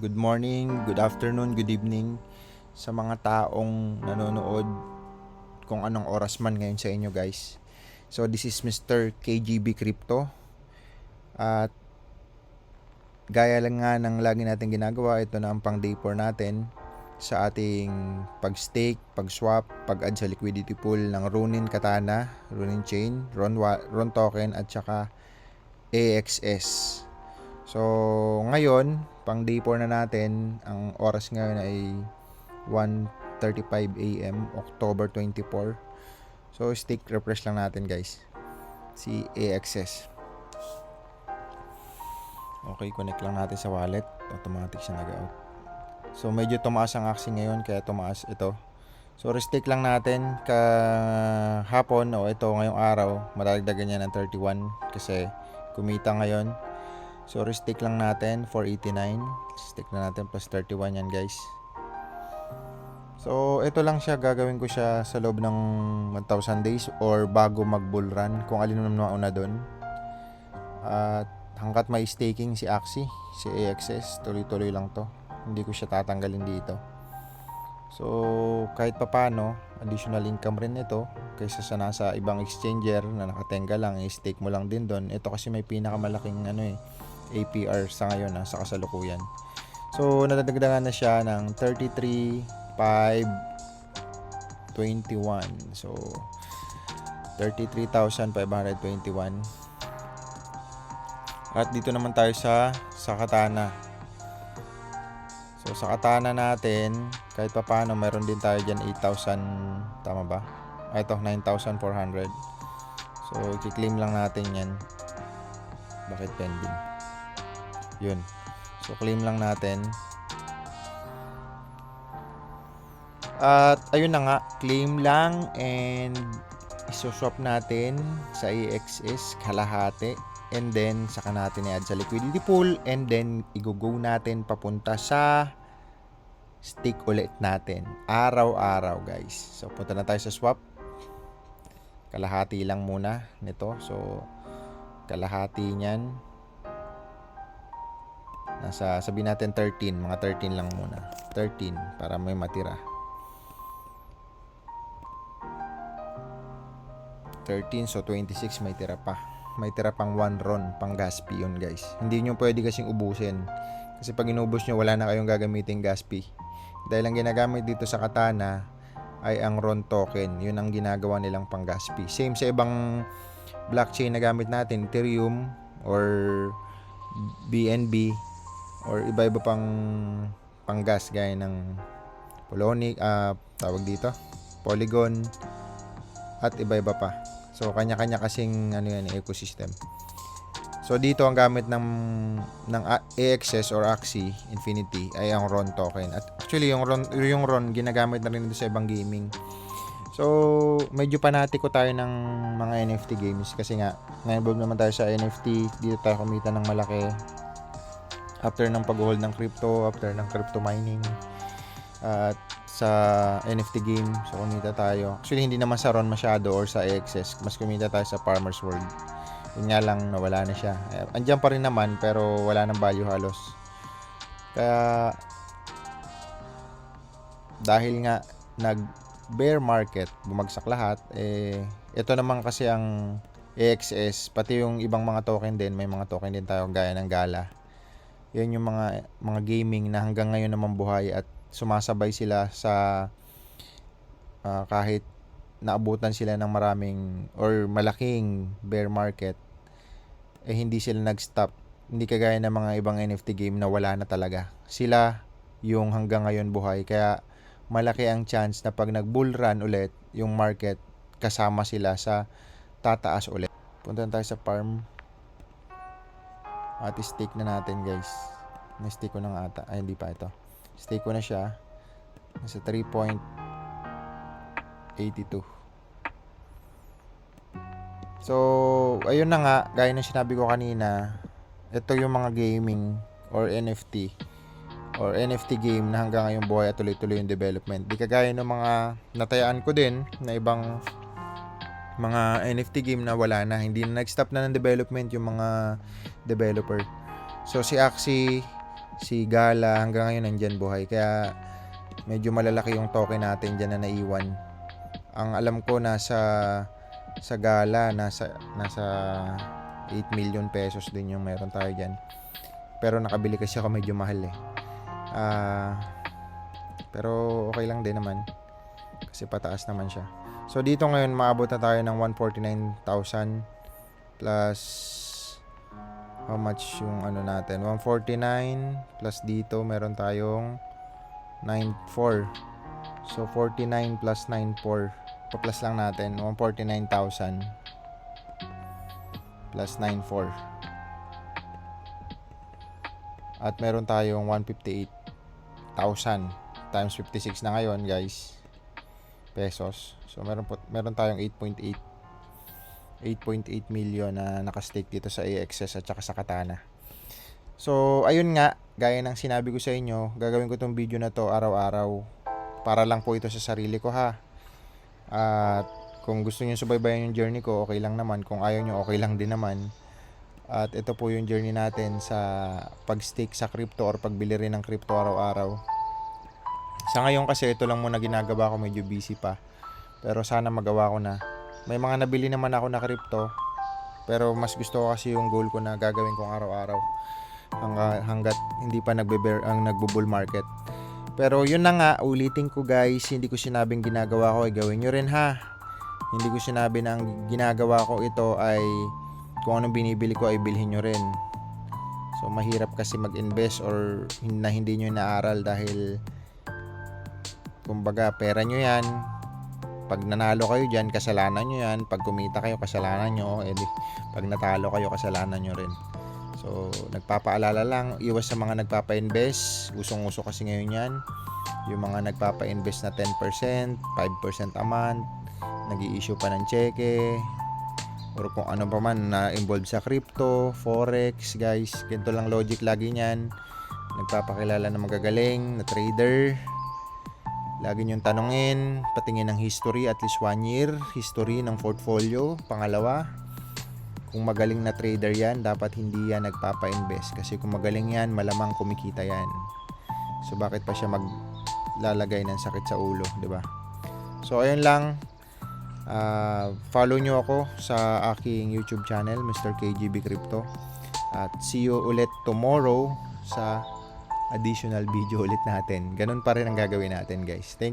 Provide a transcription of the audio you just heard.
Good morning, good afternoon, good evening sa mga taong nanonood kung anong oras man ngayon sa inyo guys. So this is Mr. KGB Crypto at gaya lang nga ng lagi natin ginagawa, ito na ang pang day 4 natin sa ating pag-stake, pag-swap, pag-add sa liquidity pool ng Ronin Katana, Ronin Chain, Ron Token at saka AXS. So, ngayon, pang day 4 na natin, ang oras ngayon ay 1:35 AM, October 24. So, stick refresh lang natin guys. Si AXS. Okay, connect lang natin sa wallet. Automatic siya nag-out. So, medyo tumaas ang aksi ngayon, kaya tumaas ito. So, restick lang natin kahapon o ito ngayong araw, madagdagan niya ng 31 kasi kumita ngayon. So, restick lang natin, 489. Stick na natin plus 31 yan guys. So, ito lang siya. Gagawin ko siya sa loob ng 1,000 days or bago mag-bull run. Kung alin naman mauna doon. At hanggat may staking si Axie, si AXS, tuloy-tuloy lang to. Hindi ko siya tatanggalin dito. So, kahit papano, additional income rin ito. Kaysa sa nasa ibang exchanger na nakatenga lang, i-stake mo lang din doon. Ito kasi may pinakamalaking APR sa ngayon sa kasalukuyan. So, nadadagdagan na siya ng 33,521. So, 33,521. At dito naman tayo sa Katana. So, sa Katana natin, kahit pa paano, meron din tayo dyan 8,000, tama ba? Ito, 9,400. So, i-claim lang natin yan. Bakit pending? Yun. So, claim lang natin. At, ayun na nga, claim lang and iso-swap natin sa AXS kalahati. And then, saka natin i-add sa liquidity pool. And then, i-go natin papunta sa stick ulit natin. Araw-araw, guys. So, punta na tayo sa swap. Kalahati lang muna nito. So, kalahati niyan. Sabihin natin 13. Mga 13 lang muna. 13 para may matira. 13, so 26 may tira pa. May tira pang 1 ron, pang gas fee yun guys. Hindi nyo pwede kasing ubusin. Kasi pag inubos nyo, wala na kayong gagamitin gas fee. Dahil ang ginagamit dito sa Katana ay ang Ron token. Yun ang ginagawa nilang pang gas fee. Same sa ibang blockchain na gamit natin, Ethereum or BNB or iba-iba pang gas gaya ng Polonic, tawag dito, Polygon at iba-iba pa. So kanya-kanya kasing ecosystem. So dito ang gamit ng AXS or Axie Infinity ay ang Ron token. At actually yung Ron ginagamit na rin dito sa ibang gaming. So medyo panatiko tayo ng mga NFT games kasi nga na-involve naman tayo sa NFT. Dito tayo kumita ng malaki after ng pag-hold ng crypto, after ng crypto mining, at sa NFT game, so kumita tayo. Actually, hindi naman sa Ron masyado or sa AXS. Mas kumita tayo sa Farmers World. Yun nga lang, nawala na siya. Andiyan pa rin naman, pero wala nang value halos. Kaya, dahil nga nag-bear market, bumagsak lahat, ito naman kasi ang AXS, pati yung ibang mga token din, may mga token din tayo gaya ng Gala. Yan yung mga gaming na hanggang ngayon naman buhay at sumasabay sila sa kahit naabutan sila ng maraming or malaking bear market, hindi sila nag-stop. Hindi kagaya ng mga ibang NFT game na wala na talaga. Sila yung hanggang ngayon buhay. Kaya malaki ang chance na pag nag-bull run ulit, yung market kasama sila sa tataas ulit. Punta tayo sa farm. At stake na natin guys. Na-stake ko na nga ata. Ay, hindi pa ito. Stake ko na siya. Nasa 3.82. So, ayun na nga. Gaya ng sinabi ko kanina. Ito yung mga gaming or NFT. Or NFT game na hanggang ngayong buhay at tuloy-tuloy yung development. Di kagaya ng mga natayaan ko din na ibang mga NFT game na wala na. Hindi na nag-stop na ng development yung mga developer. So, si Axie si Gala, hanggang ngayon nandyan buhay. Kaya medyo malalaki yung token natin dyan na naiwan. Ang alam ko sa Gala, nasa 8 million pesos din yung meron tayo dyan. Pero nakabili kasi ako medyo mahal eh. Pero okay lang din naman. Kasi pataas naman siya. So dito ngayon maabot na tayo ng 149,000 plus how much yung ano natin? 149 plus dito meron tayong 94. So 49 plus 94. Pa-plus lang natin 149,000 plus 94. At meron tayong 158,000 times 56 na ngayon, guys. Pesos. So meron tayong 8.8 million na naka-stake dito sa AXS at saka sa Katana. So ayun nga, gaya ng sinabi ko sa inyo, gagawin ko tong video na to araw-araw. Para lang po ito sa sarili ko, ha. At kung gusto niyo subaybayan yung journey ko, okay lang naman. Kung ayaw niyo, okay lang din naman. At ito po yung journey natin sa pag-stake sa crypto or pagbili rin ng crypto araw-araw. Sa ngayon kasi ito lang muna ginagawa ko, medyo busy pa. Pero sana magawa ko na. May mga nabili naman ako na crypto. Pero mas gusto ko kasi yung goal ko na gagawin kong araw-araw. Hanggat hindi pa nagbo-bull market. Pero yun na nga, ulitin ko guys, hindi ko sinabing ginagawa ko ay gawin nyo rin, ha. Hindi ko sinabi na ang ginagawa ko ito ay kung anong binibili ko ay bilhin nyo rin. So mahirap kasi mag-invest or na hindi nyo inaaral dahil kumbaga pera nyo yan. Pag nanalo kayo dyan, kasalanan nyo yan. Pag kumita kayo, kasalanan nyo. Pag natalo kayo, kasalanan nyo rin. So nagpapaalala lang, iwas sa mga nagpapa-invest. Usong-uso kasi ngayon yan. Yung mga nagpapa-invest na 10%, 5% a month, nag-i-issue pa ng cheque, or kung ano pa man na involved sa crypto, forex, guys. Ganito lang logic lagi niyan. Nagpapakilala na magagaling na trader. Lagi niyong tanungin, patingin ng history, at least 1 year history ng portfolio. Pangalawa, kung magaling na trader yan, dapat hindi yan nagpapa-invest. Kasi kung magaling yan, malamang kumikita yan. So bakit pa siya maglalagay ng sakit sa ulo, di ba? So ayun lang. Follow nyo ako sa aking YouTube channel, Mr. KGB Crypto. At see you ulit tomorrow sa additional video ulit natin. Ganun pa rin ang gagawin natin, guys. Thank you.